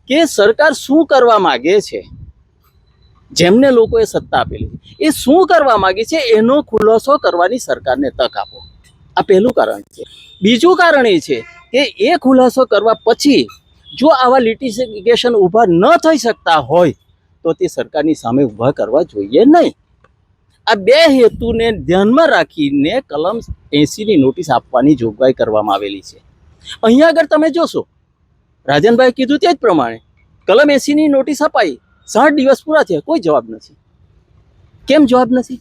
કે સરકાર શું કરવા માગે છે, જેમને લોકોએ સત્તા આપેલી એ શું કરવા માગે છે એનો ખુલાસો કરવાની સરકારને તક આપો. આ પહેલું કારણ છે. બીજું કારણ એ છે કે એ ખુલાસો કરવા પછી જો આવા લિટિગેશન ઊભા ન થઈ શકતા હોય તો તે સરકારની સામે ઊભા કરવા જોઈએ નહીં. આ બે હેતુને ધ્યાનમાં રાખીને કલમ 80ની નોટિસ આપવાની જોગવાઈ કરવામાં આવેલી છે. અહીંયા આગળ તમે જોશો રાજનભાઈ કીધું તે જ પ્રમાણે કલમ 80ની નોટિસ અપાઈ, 60 દિવસ પૂરા થયા, કોઈ જવાબ નથી. કેમ જવાબ નથી?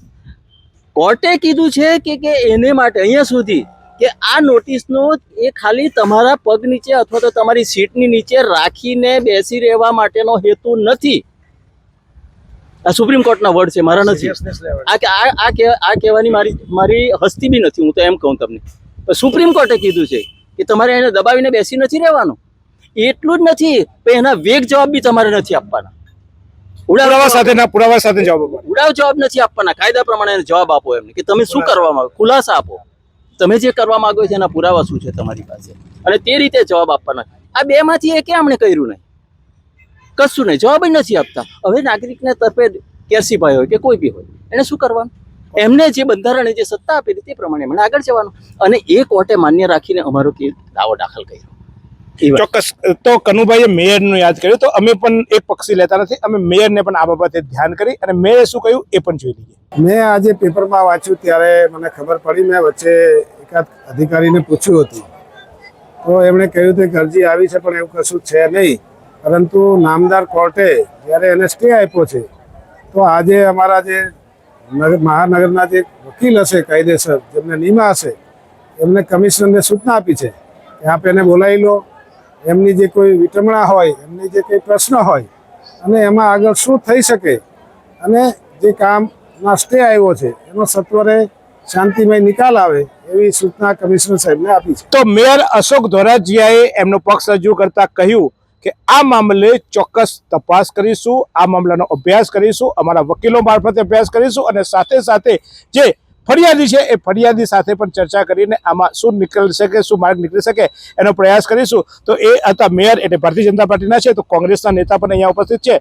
કોર્ટે કીધું છે કે એને માટે અહીંયા સુધી કે આ નોટિસનો એ ખાલી તમારા પગ નીચે અથવા તો તમારી સીટની નીચે રાખીને બેસી રહેવા માટેનો હેતુ નથી. આ સુપ્રીમ કોર્ટના વર્ડ છે, મારા નથી. આ કહેવાની મારી હસ્તી બી નથી, હું તો એમ કહું તમને. પણ સુપ્રીમ કોર્ટે કીધું છે કે તમારે એને દબાવીને બેસી નથી રહેવાનું. એટલું જ નથી, પણ એના વેગ જવાબ બી તમારે નથી આપવાના. પુરાવા સાથે જવાબ આપવાનો. ઉડાવ જવાબ નથી આપવાના. કાયદા પ્રમાણે એને જવાબ આપો એમને કે તમે શું કરવા માંગો, ખુલાસા આપો. તમે જે કરવા માંગો છો એના પુરાવા શું છે તમારી પાસે, અને તે રીતે જવાબ આપવાના. આ બે માંથી એ કેમ કર્યું નહીં? કશું નહીં, જવાબ જ નથી આપતા. હવે નાગરિકને તરફે કેસીભાઈ હોય કે કોઈ બી હોય, એને શું કરવાનું? એમને જે બંધારણે જે સત્તા આપેલી તે પ્રમાણે એમણે આગળ જવાનું. અને એ કોર્ટે માન્ય રાખીને અમારો દાવો દાખલ કર્યો. ચોક્કસ. તો કનુભાઈએ મેયરનું યાદ કર્યું, તો અમે પણ એક પક્ષી લેતા નથી, અમે મેયરને પણ આ બાબતે ધ્યાન કરી અને મેયરે શું કહ્યું એ પણ જોઈ લઈએ. મેં આજે પેપરમાં વાંચ્યું ત્યારે મને ખબર પડી. મેં વચ્ચે એકાદ અધિકારીને પૂછ્યું હતું તો એમણે કહ્યું હતું કે અરજી આવી છે પણ એવું કશું છે નહીં, પરંતુ નામદાર કોર્ટે જ્યારે એને સ્ટે આપ્યો છે તો આજે અમારા જે મહાનગરના જે વકીલ હશે કાયદેસર, જેમને નિમા હશે, એમને કમિશનરને સૂચના આપી છે કે આપ એને બોલાવી લો, એમની જે કોઈ વિટમણા હોય, એમની જે કંઈ પ્રશ્ન હોય અને એમાં આગળ શું થઈ શકે અને જે કામમાં સ્ટે આવ્યો છે એનો સત્વરે શાંતિમય નિકાલ આવે એવી સૂચના કમિશનર સાહેબને આપી છે. તો મેયર અશોક ધોરાજીયાએ એમનો પક્ષ રજૂ કરતા કહ્યું કે આ મામલે ચોક્કસ તપાસ કરીશું, આ મામલાનો અભ્યાસ કરીશું, અમારા વકીલો મારફતે અભ્યાસ કરીશું અને સાથે સાથે જે ફરિયાદી છે એ ફરિયાદી સાથે પણ ચર્ચા કરીને આમાં શું નીકળી શકે, શું માર્ગ નીકળી શકે એનો પ્રયાસ કરીશું. તો એ હતા મેયર, એટલે ભારતીય જનતા પાર્ટીના છે. તો કોંગ્રેસના નેતા પણ અહીંયા ઉપસ્થિત છે.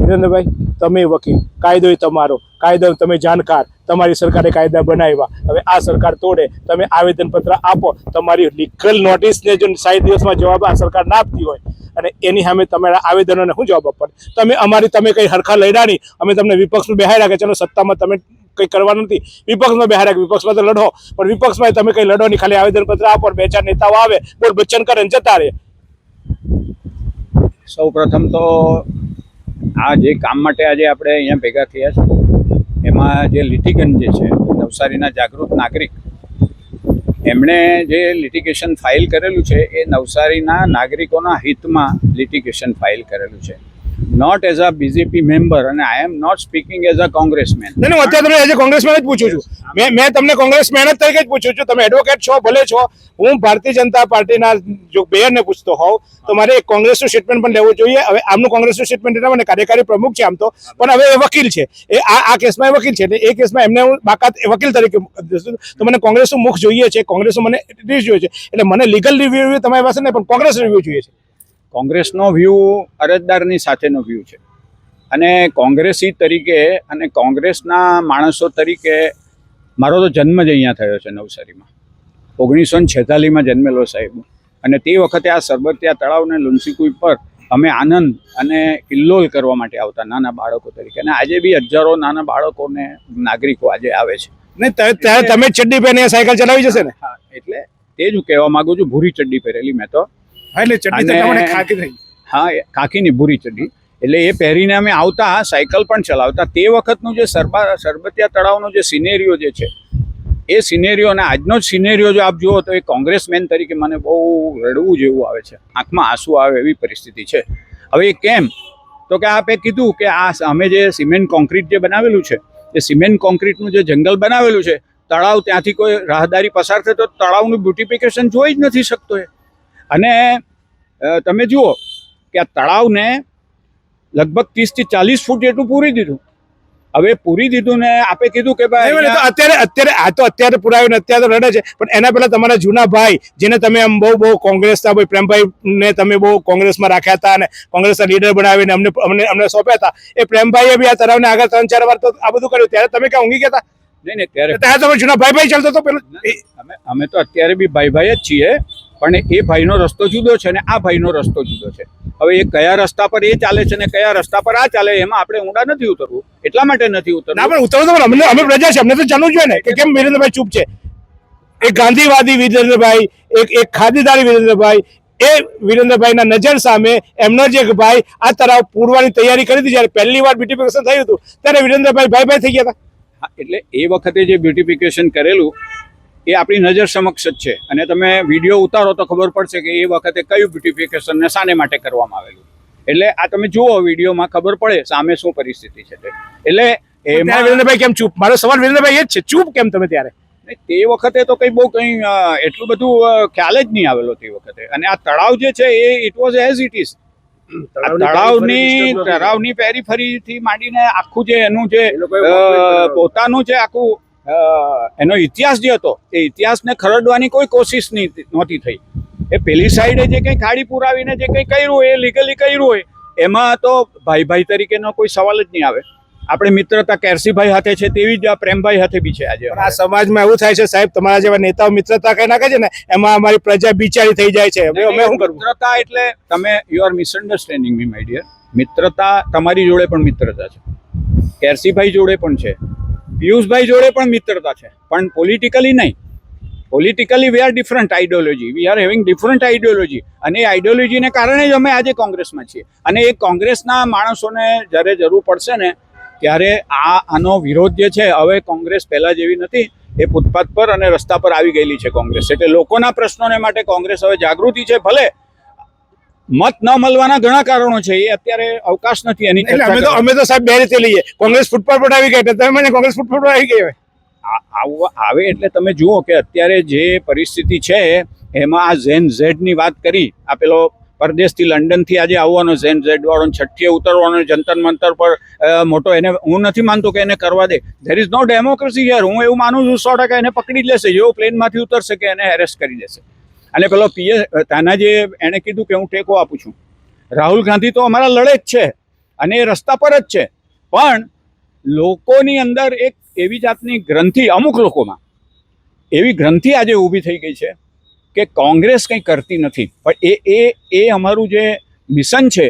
વિરેન્દ્રભાઈ, તમે વકીલ, કાયદો તમારો, કાયદો તમે જાણકાર, તમારી સરકારે કાયદા બનાવ્યા, હવે આ સરકાર તોડે, તમે આવેદનપત્ર આપો, તમારી લીગલ નોટિસને જો 60 દિવસમાં જવાબ આ સરકાર ના આપતી હોય અને એની સામે તમારા આવેદનોને શું જવાબ આપવાનો? તમે કઈ હરખા લડ્યા નહીં, અમે તમને વિપક્ષમાં બેહાડ્યા કે ચલો સત્તામાં તમે કંઈ કરવાનું નથી, વિપક્ષમાં બેહાડ્યા, વિપક્ષમાં તો લડો, પણ વિપક્ષમાં તમે કંઈ લડો નહીં, ખાલી આવેદનપત્ર આપો, 2-4 નેતાઓ આવે, બોલ બચ્ચન કરે ને જતા રહે. સૌ પ્રથમ તો આ જે કામ માટે આજે આપણે અહીંયા ભેગા થયા છે એમાં જે લિટિગન્ટ જે છે નવસારીના જાગૃત નાગરિક, એમણે જે લિટિગેશન ફાઇલ કરેલું છે એ નવસારીના નાગરિકોના હિતમાં લિટિગેશન ફાઇલ કરેલું છે, not as a BJP member. અને I am not speaking as a congressman. નહીં, અત્યારે તમને એઝ અ કોંગ્રેસમેન જ પૂછું છું. મેં તમને કોંગ્રેસમેન જ તરીકે જ પૂછું છું. તમે એડવોકેટ છો, ભલે છો, હું ભારતીય જનતા પાર્ટીના જો મેયરને પૂછતો હોઉં તો મારે એક કોંગ્રેસનું સ્ટેટમેન્ટ પણ લેવું જોઈએ. હવે આમનું કોંગ્રેસનું સ્ટેટમેન્ટ એટલે મને કાર્યકારી પ્રમુખ છે આમ તો, પણ હવે એ વકીલ છે, એ આ કેસમાં એ વકીલ છે, એટલે એ કેસમાં એમને હું બાકાત વકીલ તરીકે તો મને કોંગ્રેસનું મુખ જોઈએ છે, કોંગ્રેસનું મને રિવ્યુ જોઈએ છે. એટલે મને લીગલ રિવ્યુ તમારી પાસે નહીં, પણ કોંગ્રેસ રિવ્યુ જોઈએ છે. કોંગ્રેસનો વ્યૂ અરજદારની સાથેનો વ્યૂ છે, અને કોંગ્રેસી તરીકે અને કોંગ્રેસના માણસો તરીકે મારો તો જન્મ જ અહીંયા થયો છે નવસારીમાં. 1946માં જન્મેલો સાહેબ. અને તે વખતે આ સરબતિયા તળાવને લુન્સીકુઈ પર અમે આનંદ અને કિલ્લોલ કરવા માટે આવતા નાના બાળકો તરીકે. અને આજે બી હજારો નાના બાળકોને નાગરિકો આજે આવે છે. નહીં, ત્યારે તમે ચડ્ડી પહેરીને સાયકલ ચલાવી જશે ને? હા, એટલે તે જ હું કહેવા માંગુ છું. ભૂરી ચડ્ડી પહેરેલી મેં તો. હા, એટલે ચડ્ડી તો તમને ખાકી થઈ. હા, કાકીની ભૂરી ચડ્ડી. એટલે એ પહેરીને અમે આવતા, સાયકલ પણ ચલાવતા. તે વખતનું જે સરબતિયા તળાવનો જે સિનેરિયો જે છે એ સિનેરિયો અને આજનો જ સિનેરિયો જો આપ જુઓ તો એ કોંગ્રેસમેન તરીકે મને બહુ રડવું જેવું આવે છે, આંખમાં આંસુ આવે એવી પરિસ્થિતિ છે. હવે એ કેમ? તો કે આપે કીધું કે આ અમે જે સિમેન્ટ કોન્ક્રીટ જે બનાવેલું છે, એ સિમેન્ટ કોન્ક્રીટનું જે જંગલ બનાવેલું છે, તળાવ ત્યાંથી કોઈ રાહદારી પસાર થાય તો તળાવનું બ્યુટિફિકેશન જોઈ જ નથી શકતો એ. અને તમે જુઓ કે આ તળાવને લગભગ 30 થી 40 ફૂટ જેટલું પૂરી દીધું. હવે પૂરી દીધું ને આપે કીધું કે ભાઈ અત્યારે પુરાયું ને અત્યારે તો રડે છે, પણ એના પહેલા તમારા જૂના ભાઈ જેને તમે આમ બહુ કોંગ્રેસના ભાઈ પ્રેમભાઈ ને તમે બહુ કોંગ્રેસમાં રાખ્યા હતા અને કોંગ્રેસના લીડર બનાવીને અમને સોંપ્યા હતા, એ પ્રેમભાઈએ બી આ તળાવને આગળ 3-4 વાર તો આ બધું કર્યું. ત્યારે તમે ક્યાં ઊંઘી ગયા હતા? નહીં, ત્યારે તમે જૂના ભાઈ ચાલતો હતો પેલો. અમે તો અત્યારે બી ભાઈ જ છીએ, પણ એ ભાઈનો રસ્તો જુદો છે ને આ ભાઈનો રસ્તો જુદો છે. હવે એ કયા રસ્તા પર એ ચાલે છે ને કયા રસ્તા પર આ ચાલે એમાં આપણે ઊંડા નથી ઉતરવું, એટલા માટે નથી ના ઉતરવું. પણ ઉતરો તો પણ અમે પ્રજા છે, અમને તો જાણવું જોઈએ ને કે કેમ વિરેન્દ્રભાઈ ચૂપ છે. એક ગાંધીવાદી વિરેન્દ્રભાઈ, એક ખાદીદારી વિરેન્દ્રભાઈ, એ વિરેન્દ્રભાઈના નજર સામે એમનો જે ભાઈ આ તળાવ પૂરવાની તૈયારી કરી હતી, જ્યારે પહેલી વાર બ્યુટિફિકેશન થયું હતું ત્યારે વિરેન્દ્રભાઈ ભાઈ ભાઈ થઈ ગયા હતા. હા, એટલે એ વખતે જે બ્યુટિફિકેશન કરેલું એ આપણી નજર સમક્ષ જ છે, અને તમે વિડીયો ઉતારો તો ખબર પડશે કે એ વખતે કયું બ્યુટિફિકેશન ને શાને માટે કરવામાં આવેલું. એટલે આ તમે જુઓ વિડીયોમાં ખબર પડે સામે શું પરિસ્થિતિ છે તે. એટલે ત્યારે એમાં વિરેન્દ્રભાઈ કેમ ચૂપ? મારો સવાલ વિરેન્દ્રભાઈ એ જ છે, ચૂપ કેમ તમે ત્યારે? તે વખતે તો કઈ બહુ કઈ એટલું બધું ખ્યાલ જ નહીં આવેલો તે વખતે. અને આ તળાવ જે છે એ it was as it is. તળાવની પેરીફરીથી માંડીને આખું જે એનું જે પોતાનું જે આખું એનો ઇતિહાસ જે હતો એ ઇતિહાસને ખરડવાની કોઈ કોશિશ નહોતી થઈ. એ પેલી સાઈડે જે કંઈ ખાડી પુરાવીને જે કંઈ કર્યું એ લીગલી કર્યું હોય એમાં તો ભાઈ ભાઈ તરીકેનો કોઈ સવાલ જ નહીં આવે. આપણે મિત્રતા કેરસીભાઈ હાથે છે તેવી જ આ પ્રેમભાઈ હાથે બી છે આજે. પણ આ સમાજમાં એવું થાય છે સાહેબ, તમારા જેવા નેતાઓ મિત્રતા કઈ નાખે છે ને એમાં અમારી પ્રજા બિચારી થઈ જાય છે. અમે શું કરવું? મિત્રતા એટલે તમે you are misunderstanding me my dear. મિત્રતા તમારી જોડે પણ મિત્રતા છે, કેરસીભાઈ જોડે પણ છે, પિયુષભાઈ જોડે પણ મિત્રતા છે, પણ પોલિટિકલી નહીં. Politically we are different ideology, we are having different ideology, અને એ આઈડિયોલોજીને કારણે જ અમે આજે કોંગ્રેસમાં છીએ. અને એ કોંગ્રેસના માણસોને જ્યારે જરૂર પડશે ને ત્યારે આનો વિરોધ જે છે, હવે કોંગ્રેસ પહેલા જેવી નથી. એ ફૂટપાથ પર અને રસ્તા પર આવી ગયેલી છે કોંગ્રેસ. એટલે લોકોના પ્રશ્નોને માટે કોંગ્રેસ હવે જાગૃતિ છે. ભલે મત ન મળવાના ઘણા કારણો છે, એ અત્યારે અવકાશ નથી એની એટલે અમે તો સાહેબ બે રીતે લઈએ. કોંગ્રેસ ફૂટપાથ પર આવી ગઈ એટલે તમે મને કોંગ્રેસ ફૂટપાથ પર આવી ગઈ હોય આવે એટલે તમે જુઓ કે અત્યારે જે પરિસ્થિતિ છે એમાં આ ઝેન ઝેડની વાત કરી. આ પેલો પરદેશથી લંડનથી આજે આવવાનો ઝેન ઝેડ વાળો, છઠ્ઠીએ ઉતરવાનો જંતર મંતર પર મોટો, એને હું નથી માનતો કે એને કરવા દે. ધેર ઇઝ નો ડેમોક્રેસી યાર. હું એવું માનું છું 100% એને પકડી જ લેશે, જેવો પ્લેનમાંથી ઉતરશે કે એને એરેસ્ટ કરી દેશે. અને પેલો ત્યાંના જે એણે કીધું કે હું ટેકો આપું છું, રાહુલ ગાંધી તો અમારા લડે જ છે અને એ રસ્તા પર જ છે. પણ લોકોની અંદર એક એવી જાતની ગ્રંથિ, અમુક લોકોમાં એવી ગ્રંથિ આજે ઊભી થઈ ગઈ છે કે કોંગ્રેસ કંઈ કરતી નથી. પણ એ અમારું જે મિશન છે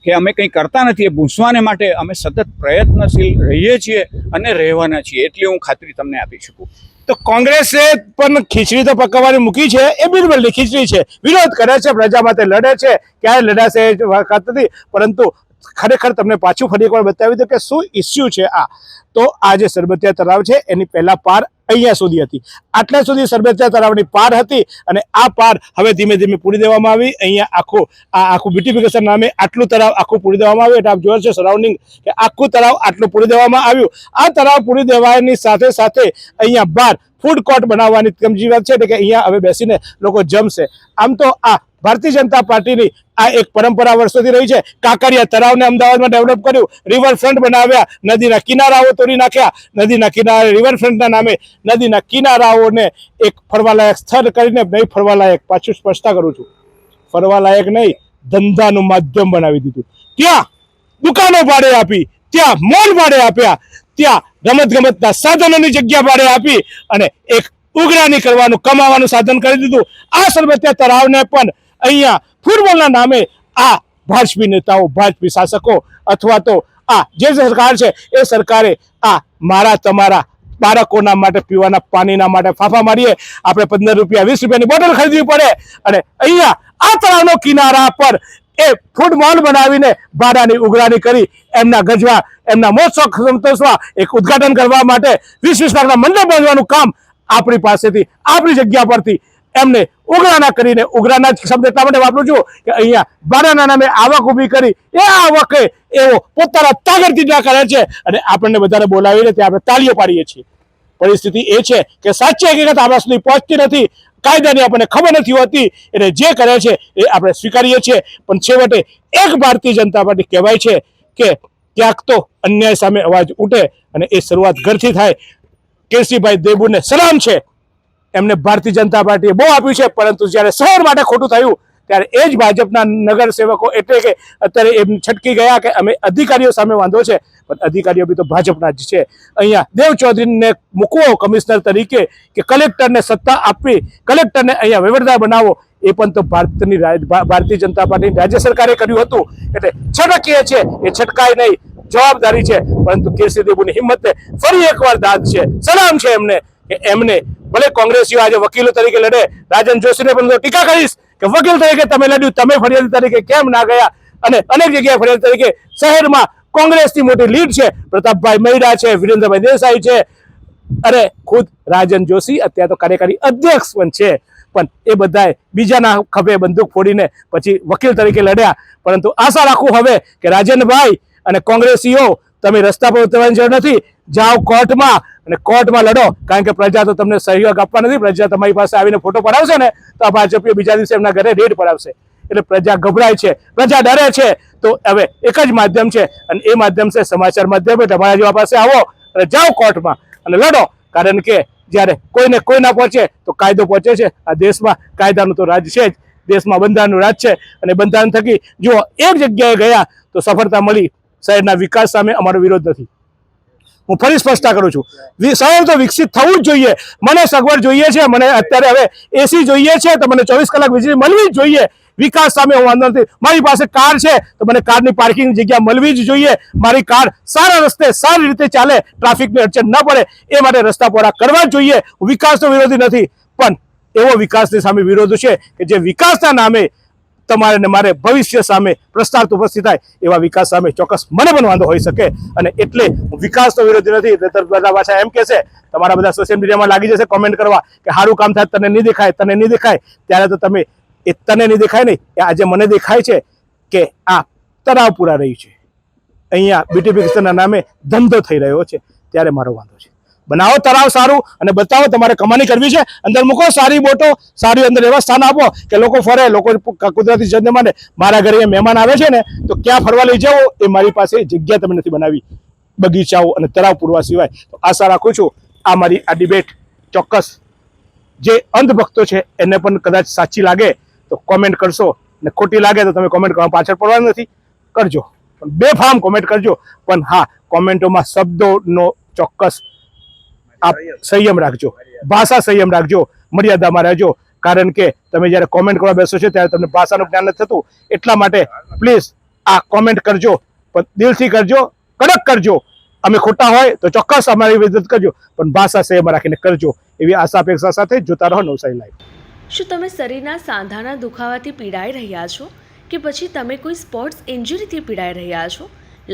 કે અમે કંઈ કરતા નથી, એ ભૂંસવાને માટે અમે સતત પ્રયત્નશીલ રહીએ છીએ અને રહેવાના છીએ, એટલી હું ખાતરી તમને આપી શકું. તો કોંગ્રેસે પણ ખીચડી તો પકવવાની મૂકી છે, એ બિલકુલ ખીચડી છે, વિરોધ કરે છે, પ્રજા માટે લડે છે. ક્યારે લડાશે એ વાત નથી, પરંતુ ખરેખર તમને પાછું ફરી એકવાર બતાવી દઉં કે શું ઇસ્યુ છે. તો આ જે સરબતિયા તળાવ છે એની પહેલા પાર અહીંયા સુધી હતી, આટલા સુધી સરબતિયા તળાવની પાર હતી, અને આ પાર હવે ધીમે ધીમે પૂરી દેવામાં આવી. અહીંયા આખું બ્યુટિફિકેશન નામે આટલું તળાવ આખું પૂરી દેવામાં આવ્યું. એટલે આપ જોયો છે સરાઉન્ડિંગ કે આખું તળાવ આટલું પૂરી દેવામાં આવ્યું. આ તળાવ પૂરી દેવાની સાથે સાથે અહીંયા બહાર ફૂડ કોર્ટ બનાવવાની કમજી વાત છે, એટલે કે અહીંયા હવે બેસીને લોકો જમશે. આમ તો આ ભારતીય જનતા પાર્ટીની આ એક પરંપરા વર્ષોથી રહી છે. કાંકરિયા તળાવને અમદાવાદમાં ડેવલપ કર્યું, રિવરફ્રન્ટ બનાવ્યા, નદીના કિનારાઓ તોડી નાખ્યા, નદીના કિનારે રિવરફ્રન્ટના નામે નદીના કિનારાઓને એક ફરવાલાયક સ્થળ કરીને, નહીં ફરવાલાયક, પાછું સ્પષ્ટતા કરું છું, ફરવાલાયક નહીં, ધંધાનું માધ્યમ બનાવી દીધું. ત્યાં દુકાનો ભાડે આપી, ત્યાં મોલ ભાડે આપ્યા, ત્યાં રમતગમતના સાધનોની જગ્યા ભાડે આપી અને એક ઉઘરાણી કરવાનું, કમાવાનું સાધન કરી દીધું. આ સરબતિયા તળાવને પણ અહીંયા ફૂટબોલના નામે આ ભાજપી નેતાઓ, ભાજપી શાસકો અથવા તો આ જે સરકાર છે એ સરકારે આ મારા તમારા બાળકોના માટે પીવાના પાણીના માટે ફાફા મારીએ આપણે 15 રૂપિયા 20 રૂપિયાની બોટલ ખરીદવી પડે, અને અહીંયા આ તળાવનો કિનારા પર એ ફૂડ મોલ બનાવીને ભાડાની ઉઘરાણી કરી એમના ગજવા, એમના મોજ શોખ સંતોષવા, એક ઉદઘાટન કરવા માટે 20-20 લાખના મંડપ બાંધવાનું કામ આપણી પાસેથી, આપણી જગ્યા પરથી એમને ઉઘરાણા કરીને, ઉઘરાણા શબ્દ એટલા માટે વાપરું છું કે અહીંયા ભાડાના નામે આવક ઊભી કરી, એ આવકે એવો પોતાના તાગડથી ના કરે છે અને આપણને બધાને બોલાવીને ત્યાં આપણે તાળીઓ પાડીએ છીએ. પરિસ્થિતિ એ છે કે સાચી હકીકત આપણા સુધી પહોંચતી નથી, કાયદાની આપણને ખબર નથી હોતી, એટલે જે કરે છે એ આપણે સ્વીકારીએ છીએ. પણ છેવટે એક ભારતીય જનતા પાર્ટી કહેવાય છે કે ક્યાંક તો અન્યાય સામે અવાજ ઉઠે, અને એ શરૂઆત ઘરથી થાય. કેસરીભાઈ દેબુને સલામ છે, એમને ભારતીય જનતા પાર્ટીએ બહુ આપ્યું છે, પરંતુ જ્યારે શહેર માટે ખોટું થયું ત્યારે એ જ ભાજપના નગરસેવકો એટલે કે અત્યારે એમ છટકી ગયા કે અમે અધિકારીઓ સામે વાંધો છે, પણ અધિકારીઓ બી તો ભાજપના જ છે. અહીંયા દેવ ચૌધરીને મૂકવો કમિશનર તરીકે કે કલેક્ટરને સત્તા આપવી, કલેક્ટરને અહીંયા વહીવટદાર બનાવો, એ પણ તો ભારતીય જનતા પાર્ટીની રાજ્ય સરકારે કર્યું હતું. એટલે છટકીએ છે એ છટકાય નહીં, જવાબદારી છે. પરંતુ કેસરી દેબુની હિંમતને ફરી એકવાર દાદ છે, સલામ છે એમને કે એમને ભલે કોંગ્રેસીઓ આજે વકીલો તરીકે લડે, રાજન જોશીને પણ ટીકા કરીશ કે વકીલ તરીકે તમે લડ્યું, તમે ફરિયાદી તરીકે કેમ ના ગયા? અને અનેક જગ્યાએ ફરિયાદી તરીકે શહેરમાં કોંગ્રેસની મોટી લીડ છે, પ્રતાપભાઈ મૈડા છે, વિરેન્દ્રભાઈ દેસાઈ છે, અરે ખુદ રાજન જોશી અત્યારે તો કાર્યકારી અધ્યક્ષ પણ છે. પણ એ બધાએ બીજાના ખભે બંદૂક ફોડીને પછી વકીલ તરીકે લડ્યા. પરંતુ આશા રાખું હવે કે રાજનભાઈ અને કોંગ્રેસીઓ તમે રસ્તા પર ઉતરવાની જરૂર નથી, જાઓ કોર્ટમાં અને કોર્ટમાં લડો. કારણ કે પ્રજા તો તમને સહયોગ આપવા નથી, પ્રજા તમારી પાસે આવીને ફોટો પડાવશે ને તો આ ભાજપીઓ બીજા દિવસે એમના ઘરે રેડ પડાવશે. એટલે પ્રજા ગભરાય છે, પ્રજા ડરે છે. તો હવે એક જ માધ્યમ છે અને એ માધ્યમ છે સમાચાર માધ્યમ. તમારા જેવા પાસે આવો અને જાઓ કોર્ટમાં અને લડો. કારણ કે જ્યારે કોઈને કોઈ ના પહોંચે તો કાયદો પહોંચે છે. આ દેશમાં કાયદાનું તો રાજ છે જ, દેશમાં બંધારણનું રાજ છે. અને બંધારણ થકી જો એક જગ્યાએ ગયા તો સફળતા મળી. શહેરના વિકાસ સામે અમારો વિરોધ નથી. હું ફરી સ્પષ્ટતા કરું છું, શહેર તો વિકસિત થવું જ જોઈએ. મને સગવડ જોઈએ છે, મને અત્યારે હવે એસી જોઈએ છે તો મને 24 કલાક વીજળી મળવી જ જોઈએ. વિકાસ સામે હું વાંધો નથી. મારી પાસે કાર છે તો મને કારની પાર્કિંગ જગ્યા મળવી જ જોઈએ. મારી કાર સારા રસ્તે સારી રીતે ચાલે, ટ્રાફિકની અડચણ ન પડે, એ માટે રસ્તા પહોળા કરવા જ જોઈએ. વિકાસનો વિરોધી નથી, પણ એવો વિકાસની સામે વિરોધ છે કે જે વિકાસના નામે તમારે ને મારે ભવિષ્ય સામે પ્રશ્નાર્થ ઉપસ્થિત થાય. એવા વિકાસ સામે ચોક્કસ મને પણ વાંધો હોઈ શકે. અને એટલે વિકાસનો વિરોધી નથી. બધા પાછા એમ કહેશે, તમારા બધા સોશિયલ મીડિયામાં લાગી જશે કોમેન્ટ કરવા કે સારું કામ થાય તને નહીં દેખાય, તને નહીં દેખાય. ત્યારે તો તમે એ તને નહીં દેખાય નહીં, એ આજે મને દેખાય છે કે આ તળાવ પૂરા રહ્યું છે, અહીંયા બ્યુટિફિકેશનના નામે ધંધો થઈ રહ્યો છે. ત્યારે મારો વાંધો છે. બનાવો તળાવ સારું અને બતાવો તમારે કમાણી કરવી છે. અંદર મૂકો સારી બોટો, સારી અંદર એવા સ્થાન આપો કે લોકો ફરે, લોકો કુદરતી જન્ય માને. મારા ઘરે મહેમાન આવે છે ને તો ક્યાં ફરવા લઈ જાઓ એ મારી પાસે જગ્યા તમે નથી બનાવી બગીચાઓ અને તળાવ પૂરવા સિવાય. તો આશા રાખું છું આ મારી આ ડિબેટ ચોક્કસ જે અંધભક્તો છે એને પણ કદાચ સાચી લાગે તો કોમેન્ટ કરશો, ને ખોટી લાગે તો તમે કોમેન્ટ કરવા પાછળ પડવાનું નથી, કરજો. પણ બેફામ કોમેન્ટ કરજો. પણ હા, કોમેન્ટોમાં શબ્દોનો ચોક્કસ આપ સંયમ રાખજો, ભાષા સંયમ રાખજો, મર્યાદામાં રહેજો. કારણ કે તમે જ્યારે કોમેન્ટ કરવા બેસો છો ત્યારે તમને ભાષાનું જ્ઞાન નથી થતું. એટલા માટે પ્લીઝ આ કોમેન્ટ કરજો, પણ દિલથી કરજો, કડક કરજો. અમે ખોટા હોય તો ચોક્કસ અમારી વિરોધ કરજો, પણ ભાષા સંયમ રાખીને કરજો. એવી આશા અપેક્ષા સાથે જોતા રહો નવસારી લાઈવ. શું તમે શરીરના સાંધાના દુખાવાથી પીડાઈ રહ્યા છો કે પછી તમે કોઈ સ્પોર્ટ્સ ઇન્જરીથી પીડાઈ રહ્યા છો?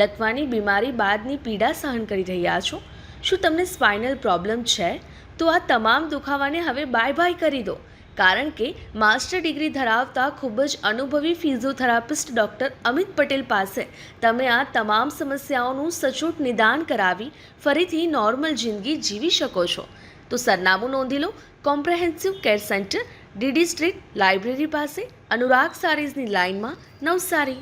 લકવાની બીમારી બાદની પીડા સહન કરી રહ્યા છો? શું તમને સ્પાઇનલ પ્રોબ્લેમ છે? તો આ તમામ દુખાવાને હવે બાય બાય કરી દો. કારણ કે માસ્ટર ડિગ્રી ધરાવતા ખૂબ જ અનુભવી ફિઝિયોથેરાપિસ્ટ ડૉક્ટર અમિત પટેલ પાસે તમે આ તમામ સમસ્યાઓનું સચોટ નિદાન કરાવી ફરીથી નોર્મલ જિંદગી જીવી શકો છો. તો સરનામું નોંધી લો. Comprehensive care centre, DD street, library પાસે, અનુરાગ સારીઝની લાઇનમાં, નવસારી.